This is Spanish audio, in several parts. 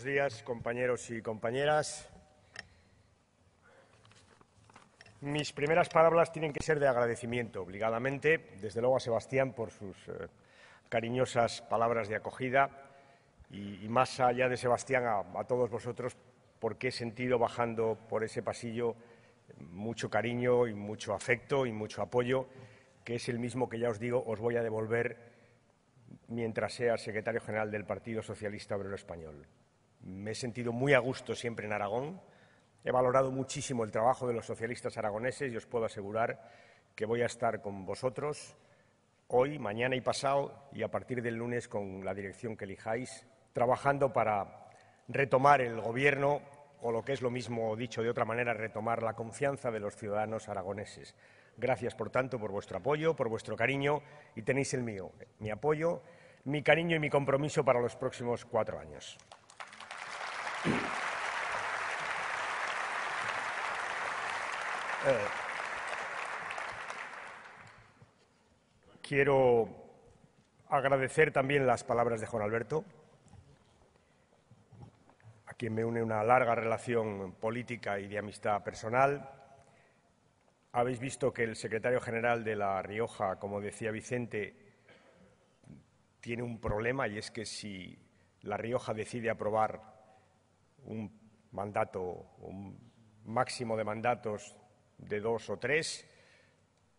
días, compañeros y compañeras. Mis primeras palabras tienen que ser de agradecimiento, obligadamente, desde luego a Sebastián por sus cariñosas palabras de acogida y más allá de Sebastián a todos vosotros, porque he sentido bajando por ese pasillo mucho cariño y mucho afecto y mucho apoyo, que es el mismo que, ya os digo, os voy a devolver mientras sea secretario general del Partido Socialista Obrero Español. Me he sentido muy a gusto siempre en Aragón, he valorado muchísimo el trabajo de los socialistas aragoneses y os puedo asegurar que voy a estar con vosotros hoy, mañana y pasado y a partir del lunes con la dirección que elijáis, trabajando para retomar el Gobierno o, lo que es lo mismo dicho de otra manera, retomar la confianza de los ciudadanos aragoneses. Gracias, por tanto, por vuestro apoyo, por vuestro cariño y tenéis el mío, mi apoyo, mi cariño y mi compromiso para los próximos 4 años. Quiero agradecer también las palabras de Juan Alberto, a quien me une una larga relación política y de amistad personal. Habéis visto que el secretario general de La Rioja, como decía Vicente, tiene un problema, y es que si La Rioja decide aprobar un mandato, un máximo de mandatos de 2 o 3,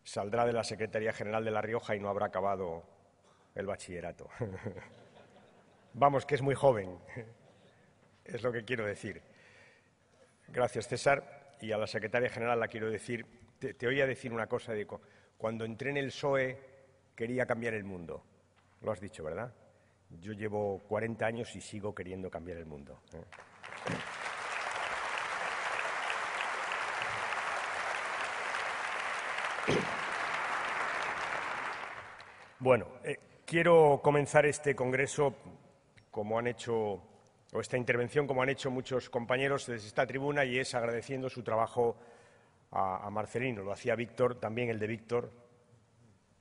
saldrá de la Secretaría General de La Rioja y no habrá acabado el bachillerato. Vamos, que es muy joven, es lo que quiero decir. Gracias, César. Y a la secretaria general la quiero decir, te oía decir una cosa, de cuando entré en el PSOE quería cambiar el mundo. Lo has dicho, ¿verdad? Yo llevo 40 años y sigo queriendo cambiar el mundo. Bueno, quiero comenzar este congreso como han hecho, o esta intervención como han hecho muchos compañeros desde esta tribuna, y es agradeciendo su trabajo a Marcelino. Lo hacía Víctor, también el de Víctor,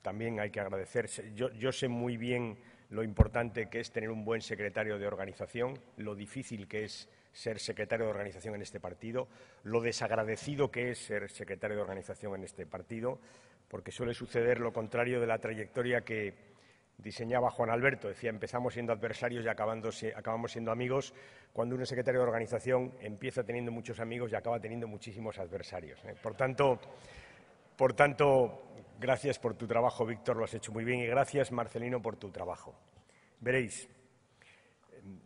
también hay que agradecer. Yo sé muy bien lo importante que es tener un buen secretario de organización, lo difícil que es ser secretario de organización en este partido, lo desagradecido que es ser secretario de organización en este partido, porque suele suceder lo contrario de la trayectoria que diseñaba Juan Alberto. Decía, empezamos siendo adversarios y acabamos siendo amigos. Cuando uno es secretario de organización empieza teniendo muchos amigos y acaba teniendo muchísimos adversarios. Por tanto, gracias por tu trabajo, Víctor, lo has hecho muy bien, y gracias, Marcelino, por tu trabajo. Veréis,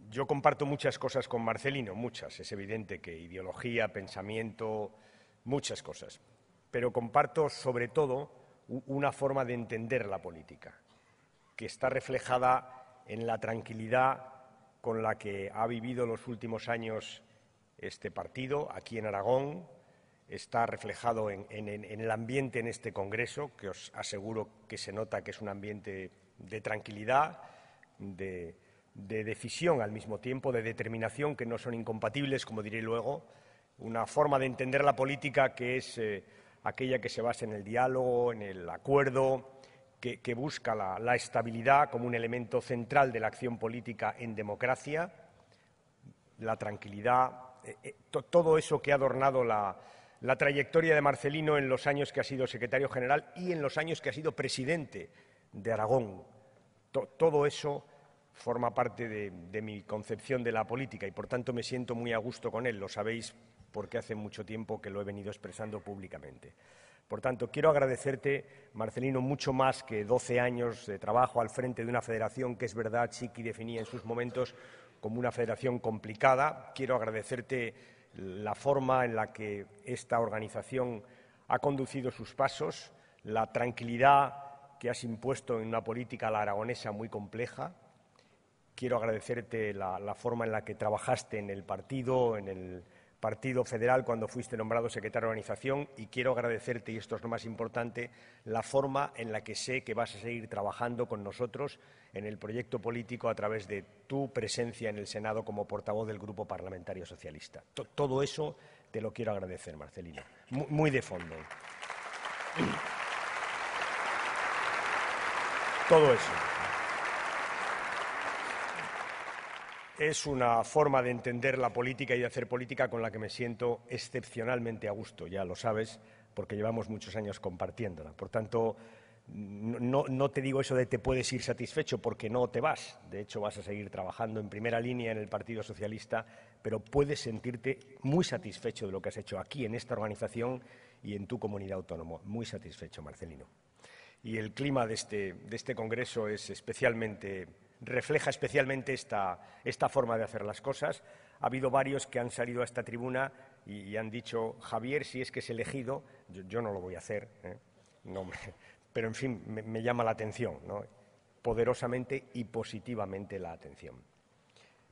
yo comparto muchas cosas con Marcelino, muchas, es evidente que ideología, pensamiento, muchas cosas, pero comparto sobre todo una forma de entender la política, que está reflejada en la tranquilidad con la que ha vivido los últimos años este partido aquí en Aragón, está reflejado en el ambiente en este Congreso, que os aseguro que se nota que es un ambiente de tranquilidad, de decisión al mismo tiempo, de determinación, que no son incompatibles, como diré luego, una forma de entender la política que es aquella que se basa en el diálogo, en el acuerdo, que busca la estabilidad como un elemento central de la acción política en democracia, la tranquilidad, todo eso que ha adornado la trayectoria de Marcelino en los años que ha sido secretario general y en los años que ha sido presidente de Aragón. Todo eso forma parte de mi concepción de la política y, por tanto, me siento muy a gusto con él. Lo sabéis porque hace mucho tiempo que lo he venido expresando públicamente. Por tanto, quiero agradecerte, Marcelino, mucho más que 12 años de trabajo al frente de una federación que, es verdad, Chiqui definía en sus momentos como una federación complicada. Quiero agradecerte la forma en la que esta organización ha conducido sus pasos, la tranquilidad que has impuesto en una política a la aragonesa muy compleja. Quiero agradecerte la forma en la que trabajaste en el Partido Federal cuando fuiste nombrado secretario de organización, y quiero agradecerte, y esto es lo más importante, la forma en la que sé que vas a seguir trabajando con nosotros en el proyecto político a través de tu presencia en el Senado como portavoz del Grupo Parlamentario Socialista. Todo eso te lo quiero agradecer, Marcelino, muy de fondo. Todo eso. Es una forma de entender la política y de hacer política con la que me siento excepcionalmente a gusto, ya lo sabes, porque llevamos muchos años compartiéndola. Por tanto, no te digo eso de te puedes ir satisfecho, porque no te vas. De hecho, vas a seguir trabajando en primera línea en el Partido Socialista, pero puedes sentirte muy satisfecho de lo que has hecho aquí, en esta organización y en tu comunidad autónoma. Muy satisfecho, Marcelino. Y el clima de este congreso refleja especialmente esta forma de hacer las cosas. Ha habido varios que han salido a esta tribuna y han dicho, Javier, si es que es elegido, yo no lo voy a hacer, no, pero en fin, me llama la atención, ¿no? Poderosamente y positivamente la atención.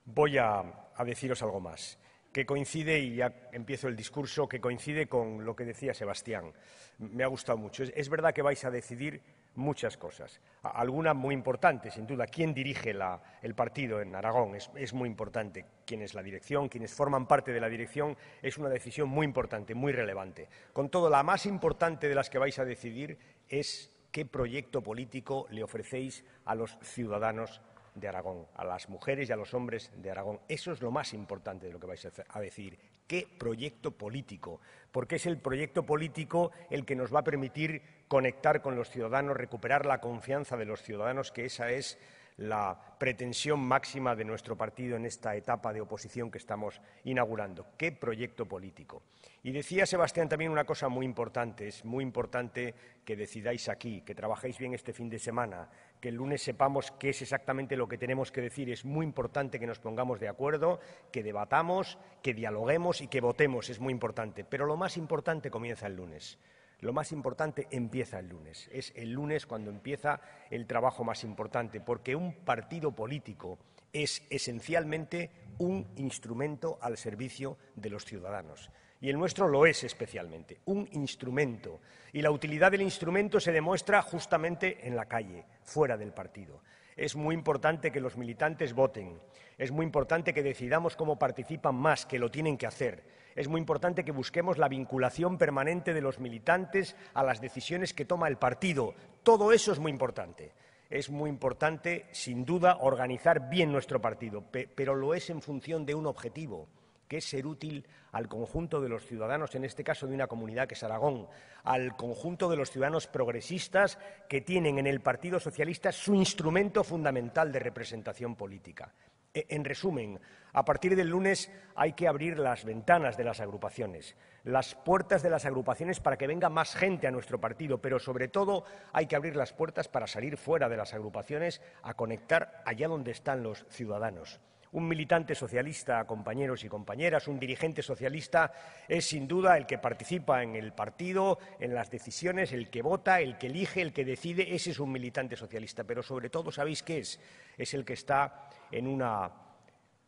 Voy a deciros algo más, que coincide, y ya empiezo el discurso, que coincide con lo que decía Sebastián. Me ha gustado mucho. Es verdad que vais a decidir muchas cosas, alguna muy importante, sin duda. ¿Quién dirige el partido en Aragón? Es muy importante. ¿Quién es la dirección? ¿Quiénes forman parte de la dirección? Es una decisión muy importante, muy relevante. Con todo, la más importante de las que vais a decidir es qué proyecto político le ofrecéis a los ciudadanos de Aragón, a las mujeres y a los hombres de Aragón. Eso es lo más importante de lo que vais a decidir. ¿Qué proyecto político? Porque es el proyecto político el que nos va a permitir conectar con los ciudadanos, recuperar la confianza de los ciudadanos, que esa es la pretensión máxima de nuestro partido en esta etapa de oposición que estamos inaugurando. ¿Qué proyecto político? Y decía Sebastián también una cosa muy importante. Es muy importante que decidáis aquí, que trabajéis bien este fin de semana, que el lunes sepamos qué es exactamente lo que tenemos que decir. Es muy importante que nos pongamos de acuerdo, que debatamos, que dialoguemos y que votemos. Es muy importante. Pero lo más importante comienza el lunes. Lo más importante empieza el lunes. Es el lunes cuando empieza el trabajo más importante, porque un partido político es esencialmente un instrumento al servicio de los ciudadanos. Y el nuestro lo es especialmente, un instrumento. Y la utilidad del instrumento se demuestra justamente en la calle, fuera del partido. Es muy importante que los militantes voten. Es muy importante que decidamos cómo participan más, que lo tienen que hacer. Es muy importante que busquemos la vinculación permanente de los militantes a las decisiones que toma el partido. Todo eso es muy importante. Es muy importante, sin duda, organizar bien nuestro partido, pero lo es en función de un objetivo, que es ser útil al conjunto de los ciudadanos, en este caso de una comunidad que es Aragón, al conjunto de los ciudadanos progresistas que tienen en el Partido Socialista su instrumento fundamental de representación política. En resumen, a partir del lunes hay que abrir las ventanas de las agrupaciones, las puertas de las agrupaciones para que venga más gente a nuestro partido, pero sobre todo hay que abrir las puertas para salir fuera de las agrupaciones a conectar allá donde están los ciudadanos. Un militante socialista, compañeros y compañeras, un dirigente socialista es sin duda el que participa en el partido, en las decisiones, el que vota, el que elige, el que decide. Ese es un militante socialista, pero sobre todo, ¿sabéis qué es? Es el que está en una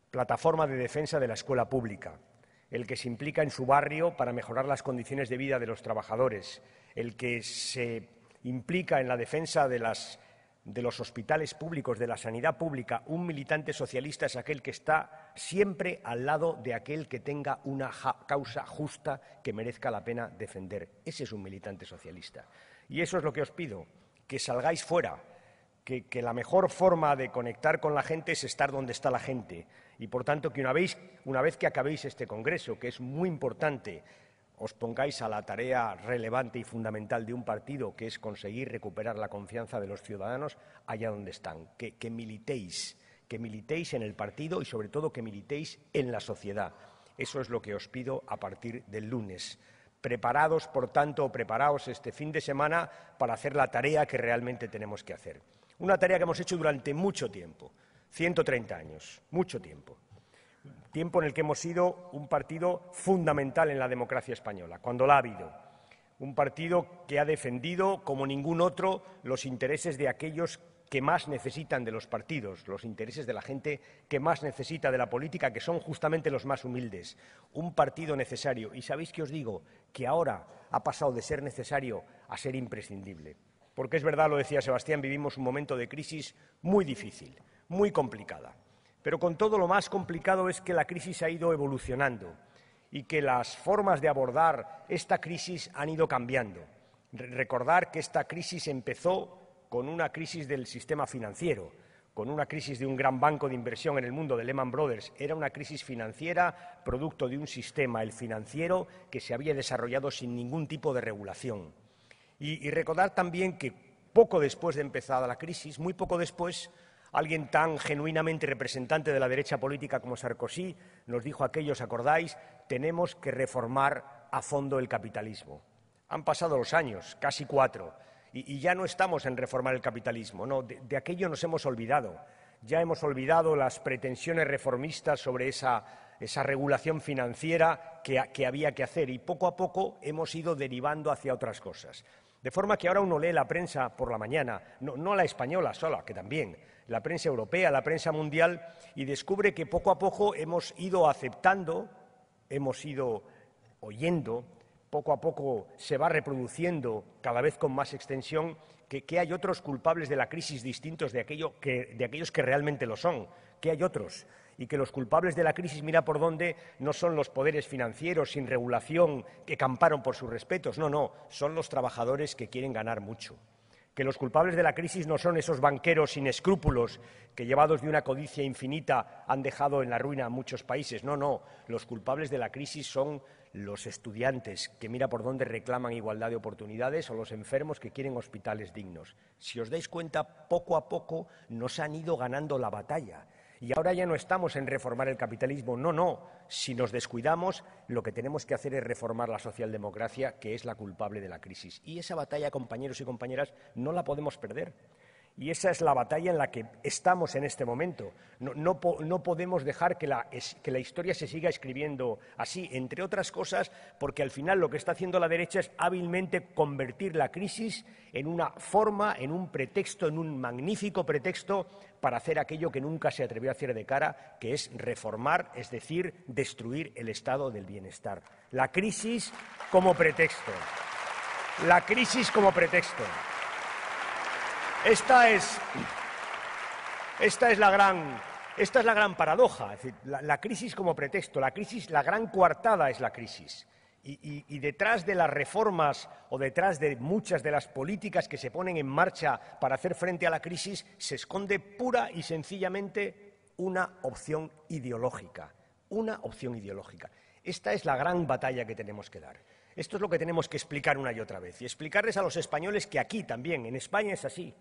plataforma de defensa de la escuela pública, el que se implica en su barrio para mejorar las condiciones de vida de los trabajadores, el que se implica en la defensa de los hospitales públicos, de la sanidad pública. Un militante socialista es aquel que está siempre al lado de aquel que tenga una causa justa que merezca la pena defender. Ese es un militante socialista. Y eso es lo que os pido, que salgáis fuera, que la mejor forma de conectar con la gente es estar donde está la gente. Y, por tanto, que una vez que acabéis este congreso, que es muy importante, os pongáis a la tarea relevante y fundamental de un partido, que es conseguir recuperar la confianza de los ciudadanos allá donde están, que militéis en el partido y, sobre todo, que militéis en la sociedad. Eso es lo que os pido a partir del lunes. Preparados, por tanto, preparaos este fin de semana para hacer la tarea que realmente tenemos que hacer. Una tarea que hemos hecho durante mucho tiempo, 130 años, mucho tiempo. Tiempo en el que hemos sido un partido fundamental en la democracia española, cuando la ha habido. Un partido que ha defendido, como ningún otro, los intereses de aquellos que más necesitan de los partidos, los intereses de la gente que más necesita de la política, que son justamente los más humildes. Un partido necesario. Y ¿sabéis qué os digo? Que ahora ha pasado de ser necesario a ser imprescindible. Porque es verdad, lo decía Sebastián, vivimos un momento de crisis muy difícil, muy complicada. Pero con todo, lo más complicado es que la crisis ha ido evolucionando y que las formas de abordar esta crisis han ido cambiando. Recordar que esta crisis empezó con una crisis del sistema financiero, con una crisis de un gran banco de inversión en el mundo, de Lehman Brothers. Era una crisis financiera producto de un sistema, el financiero, que se había desarrollado sin ningún tipo de regulación. Y recordar también que poco después de empezada la crisis, muy poco después, alguien tan genuinamente representante de la derecha política como Sarkozy nos dijo aquello, ¿os acordáis? Tenemos que reformar a fondo el capitalismo. Han pasado los años, casi 4, y ya no estamos en reformar el capitalismo, no, de aquello nos hemos olvidado. Ya hemos olvidado las pretensiones reformistas sobre esa regulación financiera que había que hacer, y poco a poco hemos ido derivando hacia otras cosas. De forma que ahora uno lee la prensa por la mañana, no la española sola, que también, la prensa europea, la prensa mundial, y descubre que poco a poco hemos ido aceptando, hemos ido oyendo, poco a poco se va reproduciendo cada vez con más extensión que hay otros culpables de la crisis distintos de aquellos que realmente lo son, que hay otros, y que los culpables de la crisis, mira por dónde, no son los poderes financieros sin regulación que camparon por sus respetos, no, son los trabajadores que quieren ganar mucho. Que los culpables de la crisis no son esos banqueros sin escrúpulos que, llevados de una codicia infinita, han dejado en la ruina a muchos países. No, los culpables de la crisis son los estudiantes que, mira por dónde, reclaman igualdad de oportunidades, o los enfermos que quieren hospitales dignos. Si os dais cuenta, poco a poco nos han ido ganando la batalla. Y ahora ya no estamos en reformar el capitalismo, no. Si nos descuidamos, lo que tenemos que hacer es reformar la socialdemocracia, que es la culpable de la crisis. Y esa batalla, compañeros y compañeras, no la podemos perder. Y esa es la batalla en la que estamos en este momento. No podemos dejar que la historia se siga escribiendo así, entre otras cosas, porque al final lo que está haciendo la derecha es hábilmente convertir la crisis en una forma, en un pretexto, en un magnífico pretexto para hacer aquello que nunca se atrevió a hacer de cara, que es reformar, es decir, destruir el estado del bienestar. La crisis como pretexto. La crisis como pretexto. Esta es la gran paradoja, es decir, la crisis como pretexto, la gran coartada es la crisis. Y detrás de las reformas o detrás de muchas de las políticas que se ponen en marcha para hacer frente a la crisis se esconde pura y sencillamente una opción ideológica. Una opción ideológica. Esta es la gran batalla que tenemos que dar. Esto es lo que tenemos que explicar una y otra vez. Y explicarles a los españoles que aquí también, en España es así.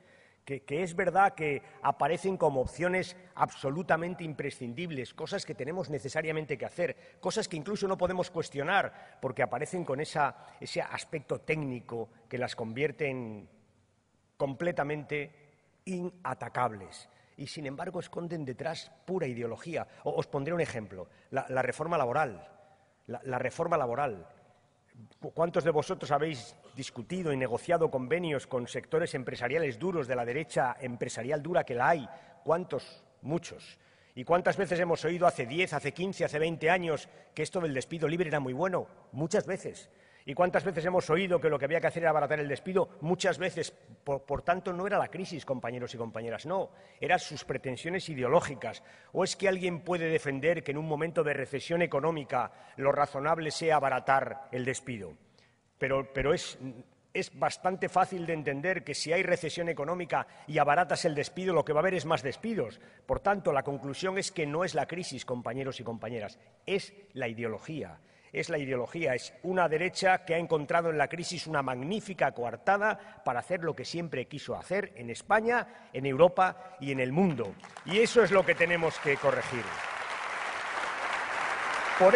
Que es verdad que aparecen como opciones absolutamente imprescindibles, cosas que tenemos necesariamente que hacer, cosas que incluso no podemos cuestionar, porque aparecen con ese aspecto técnico que las convierte en completamente inatacables. Y, sin embargo, esconden detrás pura ideología. Os pondré un ejemplo, la reforma laboral. La reforma laboral. ¿Cuántos de vosotros habéis discutido y negociado convenios con sectores empresariales duros de la derecha empresarial dura que la hay? ¿Cuántos? Muchos. ¿Y cuántas veces hemos oído hace 10, hace 15, hace 20 años que esto del despido libre era muy bueno? Muchas veces. ¿Y cuántas veces hemos oído que lo que había que hacer era abaratar el despido? Muchas veces. Por tanto, no era la crisis, compañeros y compañeras, no. Eran sus pretensiones ideológicas. ¿O es que alguien puede defender que en un momento de recesión económica lo razonable sea abaratar el despido? Pero es bastante fácil de entender que si hay recesión económica y abaratas el despido, lo que va a haber es más despidos. Por tanto, la conclusión es que no es la crisis, compañeros y compañeras, es la ideología. Es la ideología, es una derecha que ha encontrado en la crisis una magnífica coartada para hacer lo que siempre quiso hacer en España, en Europa y en el mundo. Y eso es lo que tenemos que corregir. Por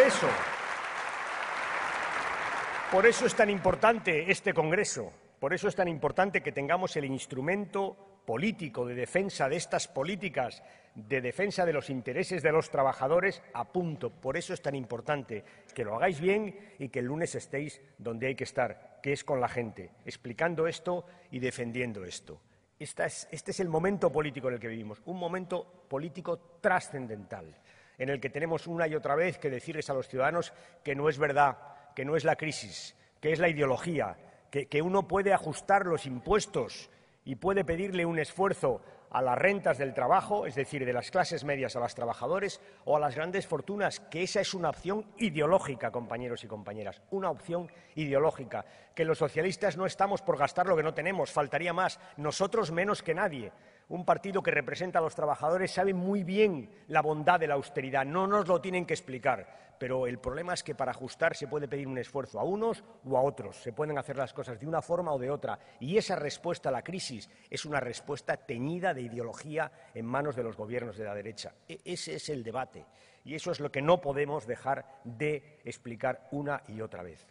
eso es tan importante este Congreso, por eso es tan importante que tengamos el instrumento político de defensa de estas políticas, de defensa de los intereses de los trabajadores a punto. Por eso es tan importante que lo hagáis bien y que el lunes estéis donde hay que estar, que es con la gente, explicando esto y defendiendo esto. Este es el momento político en el que vivimos, un momento político trascendental, en el que tenemos una y otra vez que decirles a los ciudadanos que no es verdad, que no es la crisis, que es la ideología, que uno puede ajustar los impuestos y puede pedirle un esfuerzo a las rentas del trabajo, es decir, de las clases medias a los trabajadores o a las grandes fortunas, que esa es una opción ideológica, compañeros y compañeras, una opción ideológica, que los socialistas no estamos por gastar lo que no tenemos, faltaría más, nosotros menos que nadie. Un partido que representa a los trabajadores sabe muy bien la bondad de la austeridad, no nos lo tienen que explicar, pero el problema es que para ajustar se puede pedir un esfuerzo a unos u a otros, se pueden hacer las cosas de una forma o de otra, y esa respuesta a la crisis es una respuesta teñida de ideología en manos de los gobiernos de la derecha. Ese es el debate, y eso es lo que no podemos dejar de explicar una y otra vez.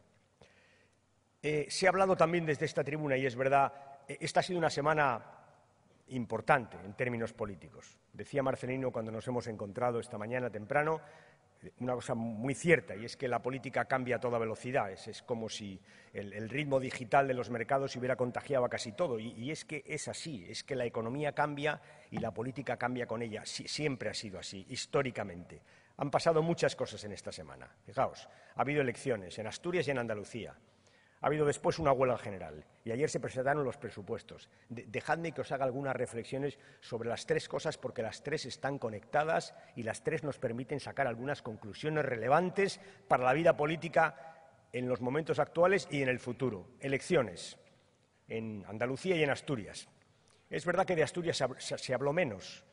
Se ha hablado también desde esta tribuna, y es verdad, esta ha sido una semana importante en términos políticos. Decía Marcelino cuando nos hemos encontrado esta mañana temprano una cosa muy cierta, y es que la política cambia a toda velocidad. Es como si el ritmo digital de los mercados hubiera contagiado a casi todo, y es que es así, es que la economía cambia y la política cambia con ella. Siempre ha sido así, históricamente. Han pasado muchas cosas en esta semana. Fijaos, ha habido elecciones en Asturias y en Andalucía. Ha habido después una huelga general y ayer se presentaron los presupuestos. Dejadme que os haga algunas reflexiones sobre las tres cosas, porque las tres están conectadas y las tres nos permiten sacar algunas conclusiones relevantes para la vida política en los momentos actuales y en el futuro. Elecciones en Andalucía y en Asturias. Es verdad que de Asturias se habló menos.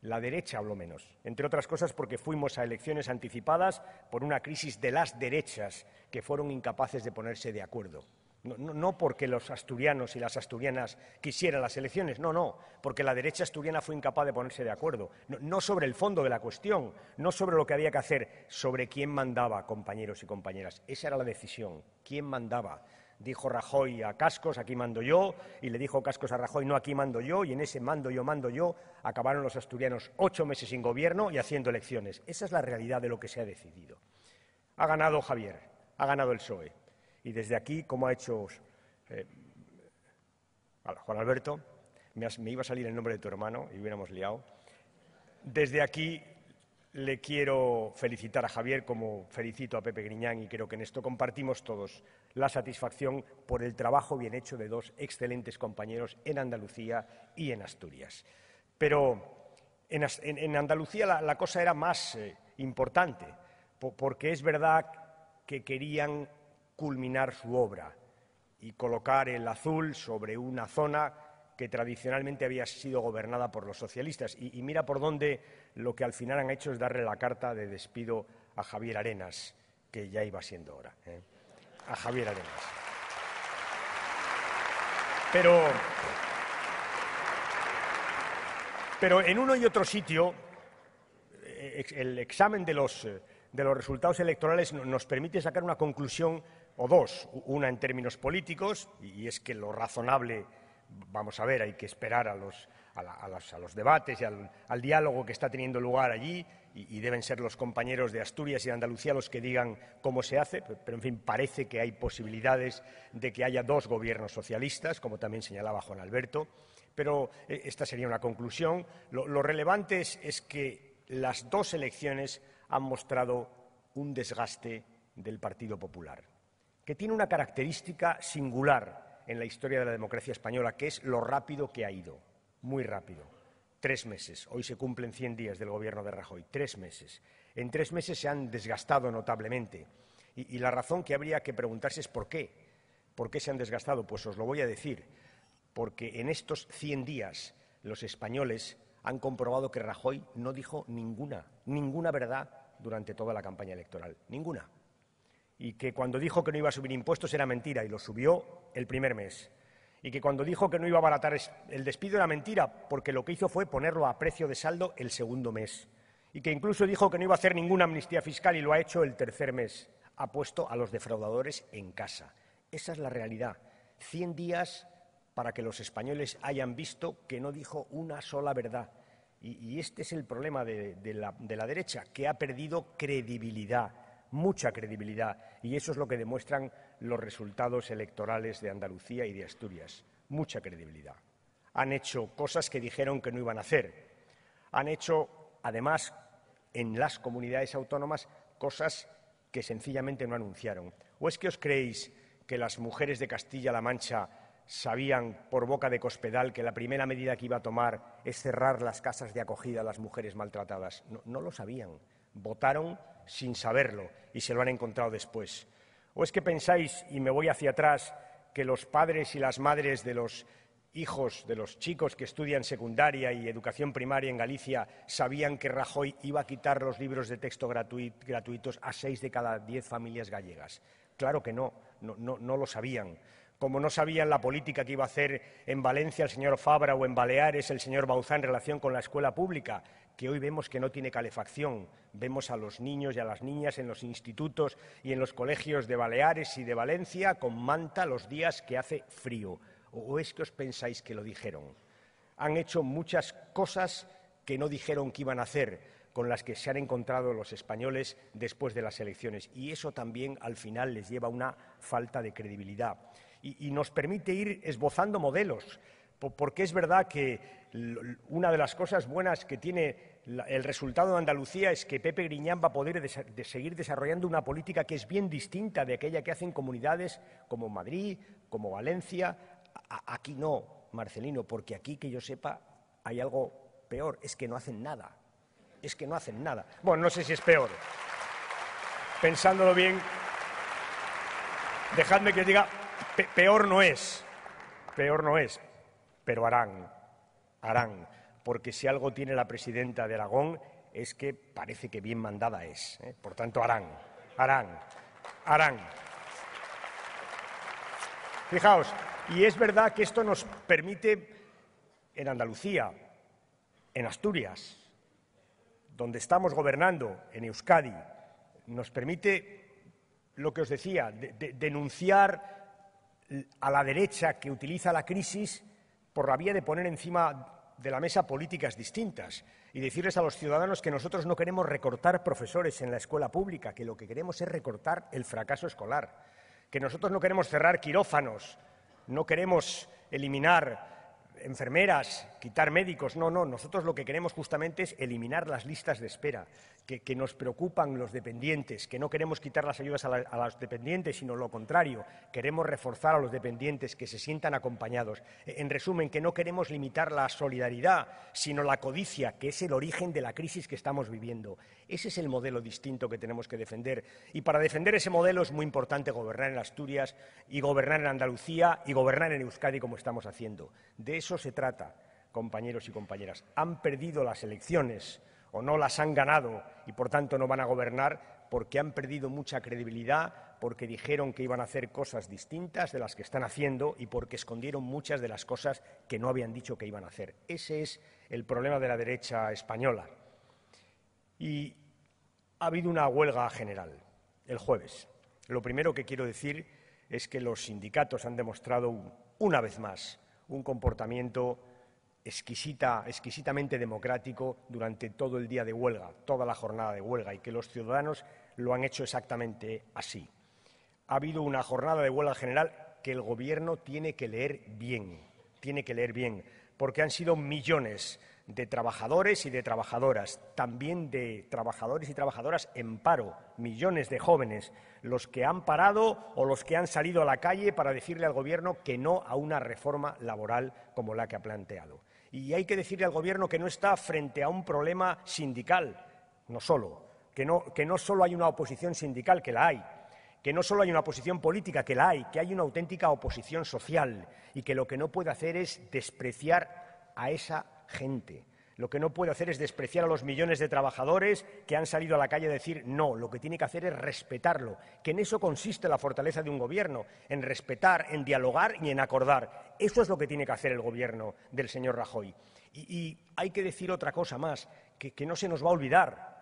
La derecha habló menos, entre otras cosas porque fuimos a elecciones anticipadas por una crisis de las derechas que fueron incapaces de ponerse de acuerdo. No porque los asturianos y las asturianas quisieran las elecciones, no, porque la derecha asturiana fue incapaz de ponerse de acuerdo. No sobre el fondo de la cuestión, no sobre lo que había que hacer, sobre quién mandaba, compañeros y compañeras. Esa era la decisión, quién mandaba. Dijo Rajoy a Cascos, aquí mando yo, y le dijo Cascos a Rajoy, no, aquí mando yo, y en ese mando yo, acabaron los asturianos 8 meses sin gobierno y haciendo elecciones. Esa es la realidad de lo que se ha decidido. Ha ganado Javier, ha ganado el PSOE, y desde aquí, como ha hecho Juan Alberto, me iba a salir el nombre de tu hermano y hubiéramos liado. Desde aquí le quiero felicitar a Javier, como felicito a Pepe Griñán, y creo que en esto compartimos todos la satisfacción por el trabajo bien hecho de dos excelentes compañeros en Andalucía y en Asturias. Pero en Andalucía la cosa era más importante, porque es verdad que querían culminar su obra y colocar el azul sobre una zona que tradicionalmente había sido gobernada por los socialistas. Y mira por dónde lo que al final han hecho es darle la carta de despido a Javier Arenas, que ya iba siendo hora. A Javier Arenas. Pero en uno y otro sitio, el examen de los resultados electorales nos permite sacar una conclusión o dos. Una en términos políticos, y es que lo razonable, vamos a ver, hay que esperar a los debates y al diálogo que está teniendo lugar allí, y deben ser los compañeros de Asturias y de Andalucía los que digan cómo se hace, pero en fin, parece que hay posibilidades de que haya dos gobiernos socialistas, como también señalaba Juan Alberto, pero esta sería una conclusión. Lo relevante es que las dos elecciones han mostrado un desgaste del Partido Popular, que tiene una característica singular en la historia de la democracia española, que es lo rápido que ha ido, muy rápido. 3 meses, hoy se cumplen 100 días del gobierno de Rajoy, 3 meses. En 3 meses se han desgastado notablemente, y la razón que habría que preguntarse es ¿por qué? ¿Por qué se han desgastado? Pues os lo voy a decir, porque en estos 100 días los españoles han comprobado que Rajoy no dijo ninguna verdad durante toda la campaña electoral, ninguna. Y que cuando dijo que no iba a subir impuestos era mentira, y lo subió el primer mes. Y que cuando dijo que no iba a abaratar el despido era mentira, porque lo que hizo fue ponerlo a precio de saldo el segundo mes. Y que incluso dijo que no iba a hacer ninguna amnistía fiscal y lo ha hecho el tercer mes. Ha puesto a los defraudadores en casa. Esa es la realidad. 100 días para que los españoles hayan visto que no dijo una sola verdad. Y este es el problema de la derecha, que ha perdido credibilidad, mucha credibilidad, y eso es lo que demuestran los resultados electorales de Andalucía y de Asturias, mucha credibilidad. Han hecho cosas que dijeron que no iban a hacer. Han hecho, además, en las comunidades autónomas, cosas que sencillamente no anunciaron. ¿O es que os creéis que las mujeres de Castilla-La Mancha sabían por boca de Cospedal que la primera medida que iba a tomar es cerrar las casas de acogida a las mujeres maltratadas? No lo sabían. Votaron sin saberlo y se lo han encontrado después. ¿O es que pensáis, y me voy hacia atrás, que los padres y las madres de los hijos de los chicos que estudian secundaria y educación primaria en Galicia sabían que Rajoy iba a quitar los libros de texto gratuitos a 6 de cada 10 familias gallegas. Claro que no lo sabían. Como no sabían la política que iba a hacer en Valencia el señor Fabra o en Baleares el señor Bauzá en relación con la escuela pública, que hoy vemos que no tiene calefacción. Vemos a los niños y a las niñas en los institutos y en los colegios de Baleares y de Valencia con manta los días que hace frío. ¿O es que os pensáis que lo dijeron? Han hecho muchas cosas que no dijeron que iban a hacer, con las que se han encontrado los españoles después de las elecciones. Y eso también, al final, les lleva a una falta de credibilidad. Y nos permite ir esbozando modelos, porque es verdad que una de las cosas buenas que tiene el resultado de Andalucía es que Pepe Griñán va a poder seguir desarrollando una política que es bien distinta de aquella que hacen comunidades como Madrid, como Valencia. Aquí no, Marcelino, porque aquí, que yo sepa, hay algo peor, es que no hacen nada. Es que no hacen nada. Bueno, no sé si es peor. Pensándolo bien, dejadme que os diga, peor no es, pero harán, porque si algo tiene la presidenta de Aragón es que parece que bien mandada es, ¿eh? Por tanto, harán. Fijaos, y es verdad que esto nos permite, en Andalucía, en Asturias, donde estamos gobernando, en Euskadi, nos permite, lo que os decía, denunciar a la derecha que utiliza la crisis por la vía de poner encima de la mesa políticas distintas y decirles a los ciudadanos que nosotros no queremos recortar profesores en la escuela pública, que lo que queremos es recortar el fracaso escolar, que nosotros no queremos cerrar quirófanos, no queremos eliminar enfermeras, quitar médicos, no, nosotros lo que queremos justamente es eliminar las listas de espera, que nos preocupan los dependientes, que no queremos quitar las ayudas a los dependientes, sino lo contrario, queremos reforzar a los dependientes, que se sientan acompañados. En resumen, que no queremos limitar la solidaridad, sino la codicia, que es el origen de la crisis que estamos viviendo. Ese es el modelo distinto que tenemos que defender. Y para defender ese modelo es muy importante gobernar en Asturias y gobernar en Andalucía y gobernar en Euskadi como estamos haciendo. De eso se trata, compañeros y compañeras. Han perdido las elecciones o no las han ganado y, por tanto, no van a gobernar porque han perdido mucha credibilidad, porque dijeron que iban a hacer cosas distintas de las que están haciendo y porque escondieron muchas de las cosas que no habían dicho que iban a hacer. Ese es el problema de la derecha española. Y ha habido una huelga general el jueves. Lo primero que quiero decir es que los sindicatos han demostrado una vez más un comportamiento exquisitamente democrático durante todo el día de huelga, toda la jornada de huelga, y que los ciudadanos lo han hecho exactamente así. Ha habido una jornada de huelga general que el Gobierno tiene que leer bien, porque han sido millones de trabajadores y de trabajadoras, también de trabajadores y trabajadoras en paro, millones de jóvenes, los que han parado o los que han salido a la calle para decirle al Gobierno que no a una reforma laboral como la que ha planteado. Y hay que decirle al Gobierno que no está frente a un problema sindical, que no solo hay una oposición sindical, que la hay, que no solo hay una oposición política, que la hay, que hay una auténtica oposición social y que lo que no puede hacer es despreciar a esa gente. Lo que no puede hacer es despreciar a los millones de trabajadores que han salido a la calle a decir no. Lo que tiene que hacer es respetarlo, que en eso consiste la fortaleza de un gobierno, en respetar, en dialogar y en acordar. Eso es lo que tiene que hacer el gobierno del señor Rajoy. Y hay que decir otra cosa más, que no se nos va a olvidar.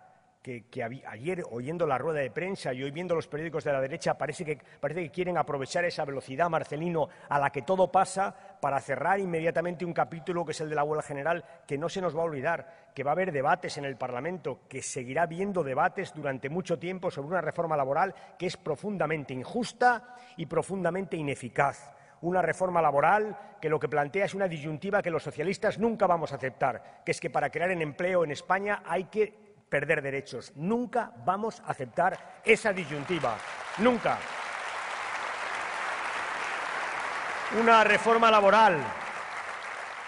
Que ayer, oyendo la rueda de prensa y hoy viendo los periódicos de la derecha, parece que quieren aprovechar esa velocidad, Marcelino, a la que todo pasa, para cerrar inmediatamente un capítulo que es el de la huelga general, que no se nos va a olvidar, que va a haber debates en el Parlamento, que seguirá habiendo debates durante mucho tiempo sobre una reforma laboral que es profundamente injusta y profundamente ineficaz. Una reforma laboral que lo que plantea es una disyuntiva que los socialistas nunca vamos a aceptar, que es que para crear empleo en España hay que perder derechos. Nunca vamos a aceptar esa disyuntiva. Nunca. Una reforma laboral,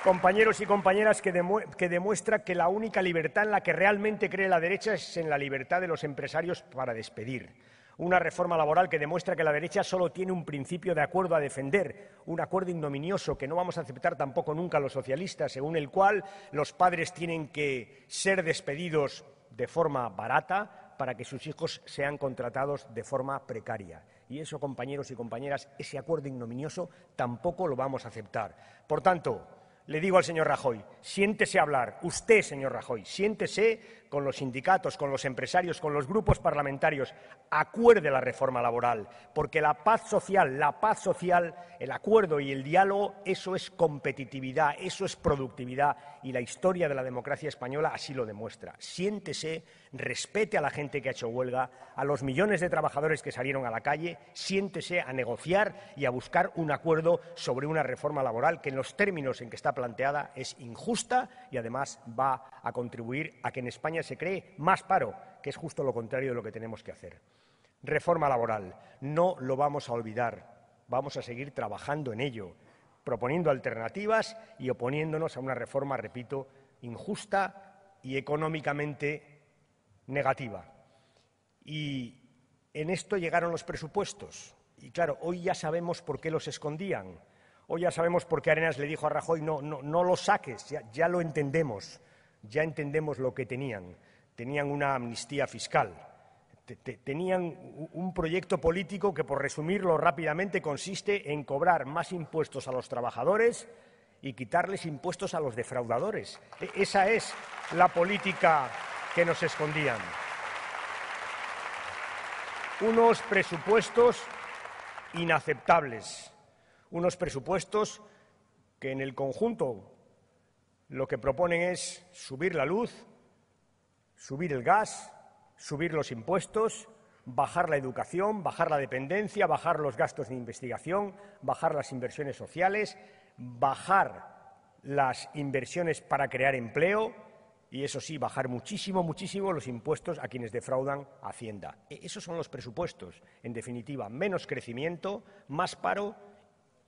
compañeros y compañeras, que demuestra que la única libertad en la que realmente cree la derecha es en la libertad de los empresarios para despedir. Una reforma laboral que demuestra que la derecha solo tiene un principio de acuerdo a defender, un acuerdo ignominioso que no vamos a aceptar tampoco nunca los socialistas, según el cual los padres tienen que ser despedidos de forma barata para que sus hijos sean contratados de forma precaria. Y eso, compañeros y compañeras, ese acuerdo ignominioso tampoco lo vamos a aceptar. Por tanto, le digo al señor Rajoy, siéntese a hablar. Usted, señor Rajoy, siéntese con los sindicatos, con los empresarios, con los grupos parlamentarios. Acuerde la reforma laboral, porque la paz social, el acuerdo y el diálogo, eso es competitividad, eso es productividad, y la historia de la democracia española así lo demuestra. Siéntese, respete a la gente que ha hecho huelga, a los millones de trabajadores que salieron a la calle, siéntese a negociar y a buscar un acuerdo sobre una reforma laboral que en los términos en que está planteada es injusta y además va a contribuir a que en España se cree más paro, que es justo lo contrario de lo que tenemos que hacer. Reforma laboral, no lo vamos a olvidar, vamos a seguir trabajando en ello, proponiendo alternativas y oponiéndonos a una reforma, repito, injusta y económicamente negativa. Y en esto llegaron los presupuestos. Y claro, hoy ya sabemos por qué los escondían. Hoy ya sabemos por qué Arenas le dijo a Rajoy, no lo saques, ya lo entendemos, ya entendemos lo que tenían. Tenían una amnistía fiscal, tenían un proyecto político que, por resumirlo rápidamente, consiste en cobrar más impuestos a los trabajadores y quitarles impuestos a los defraudadores. Esa es la política que nos escondían. Unos presupuestos inaceptables, unos presupuestos que en el conjunto lo que proponen es subir la luz, subir el gas, subir los impuestos, bajar la educación, bajar la dependencia, bajar los gastos de investigación, bajar las inversiones sociales, bajar las inversiones para crear empleo y, eso sí, bajar muchísimo los impuestos a quienes defraudan Hacienda. Esos son los presupuestos. En definitiva, menos crecimiento, más paro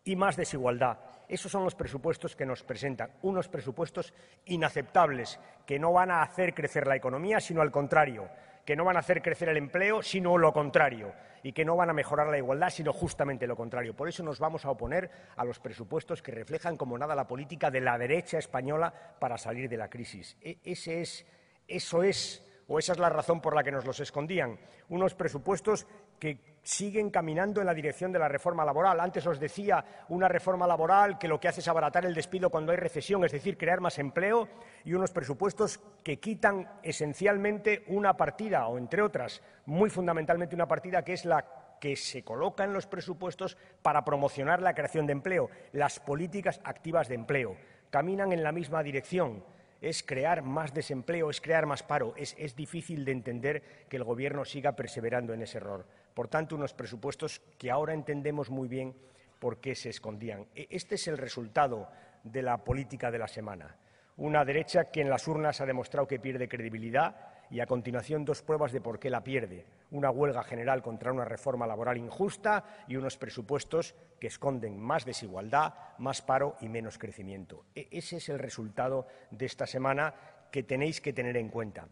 y más desigualdad. Esos son los presupuestos que nos presentan, unos presupuestos inaceptables, que no van a hacer crecer la economía, sino al contrario, que no van a hacer crecer el empleo, sino lo contrario, y que no van a mejorar la igualdad, sino justamente lo contrario. Por eso nos vamos a oponer a los presupuestos que reflejan como nada la política de la derecha española para salir de la crisis. Esa es la razón por la que nos los escondían. Unos presupuestos que siguen caminando en la dirección de la reforma laboral. Antes os decía, una reforma laboral que lo que hace es abaratar el despido cuando hay recesión, es decir, crear más empleo, y unos presupuestos que quitan esencialmente una partida, o entre otras, muy fundamentalmente una partida que es la que se coloca en los presupuestos para promocionar la creación de empleo, las políticas activas de empleo. Caminan en la misma dirección. Es crear más desempleo, es crear más paro. Es difícil de entender que el Gobierno siga perseverando en ese error. Por tanto, unos presupuestos que ahora entendemos muy bien por qué se escondían. Este es el resultado de la política de la semana. Una derecha que en las urnas ha demostrado que pierde credibilidad y, a continuación, dos pruebas de por qué la pierde. Una huelga general contra una reforma laboral injusta y unos presupuestos que esconden más desigualdad, más paro y menos crecimiento. Ese es el resultado de esta semana que tenéis que tener en cuenta.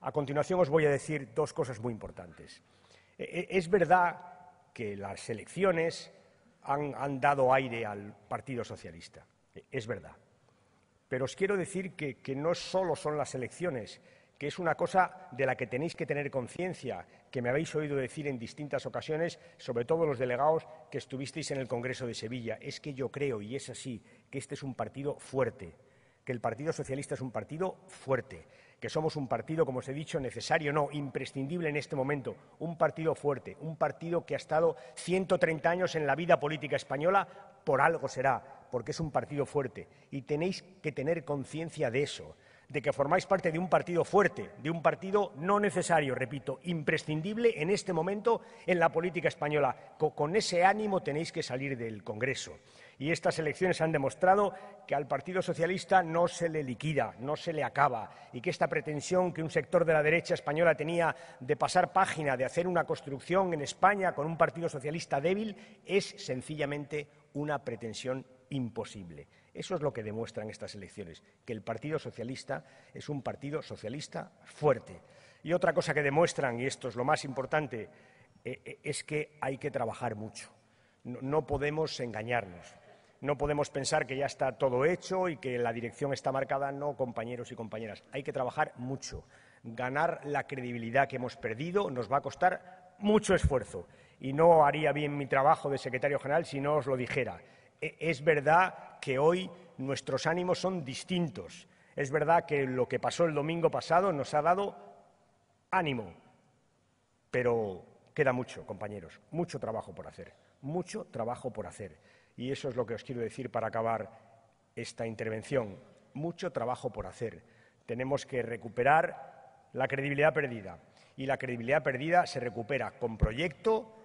A continuación os voy a decir dos cosas muy importantes. Es verdad que las elecciones han dado aire al Partido Socialista. Es verdad. Pero os quiero decir que no solo son las elecciones, que es una cosa de la que tenéis que tener conciencia, que me habéis oído decir en distintas ocasiones, sobre todo los delegados que estuvisteis en el Congreso de Sevilla. Es que yo creo, y es así, que este es un partido fuerte, que el Partido Socialista es un partido fuerte, que somos un partido, como os he dicho, necesario, no, imprescindible en este momento, un partido fuerte, un partido que ha estado 130 años en la vida política española, por algo será, porque es un partido fuerte. Y tenéis que tener conciencia de eso, de que formáis parte de un partido fuerte, de un partido no necesario, repito, imprescindible en este momento en la política española. Con ese ánimo tenéis que salir del Congreso. Y estas elecciones han demostrado que al Partido Socialista no se le liquida, no se le acaba, y que esta pretensión que un sector de la derecha española tenía de pasar página, de hacer una construcción en España con un Partido Socialista débil, es sencillamente una pretensión imposible. Eso es lo que demuestran estas elecciones, que el Partido Socialista es un partido socialista fuerte. Y otra cosa que demuestran, y esto es lo más importante, es que hay que trabajar mucho. No podemos engañarnos. No podemos pensar que ya está todo hecho y que la dirección está marcada. No, compañeros y compañeras. Hay que trabajar mucho. Ganar la credibilidad que hemos perdido nos va a costar mucho esfuerzo. Y no haría bien mi trabajo de secretario general si no os lo dijera. Es verdad que hoy nuestros ánimos son distintos. Es verdad que lo que pasó el domingo pasado nos ha dado ánimo. Pero queda mucho, compañeros. Mucho trabajo por hacer. Mucho trabajo por hacer. Y eso es lo que os quiero decir para acabar esta intervención. Mucho trabajo por hacer. Tenemos que recuperar la credibilidad perdida. Y la credibilidad perdida se recupera con proyecto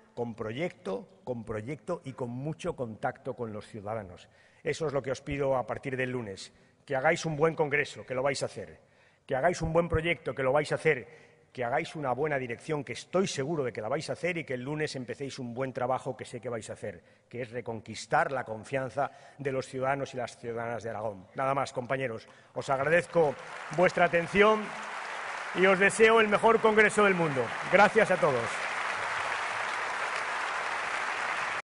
y con mucho contacto con los ciudadanos. Eso es lo que os pido a partir del lunes. Que hagáis un buen congreso, que lo vais a hacer. Que hagáis un buen proyecto, que lo vais a hacer. Que hagáis una buena dirección, que estoy seguro de que la vais a hacer, y que el lunes empecéis un buen trabajo que sé que vais a hacer, que es reconquistar la confianza de los ciudadanos y las ciudadanas de Aragón. Nada más, compañeros. Os agradezco vuestra atención y os deseo el mejor congreso del mundo. Gracias a todos.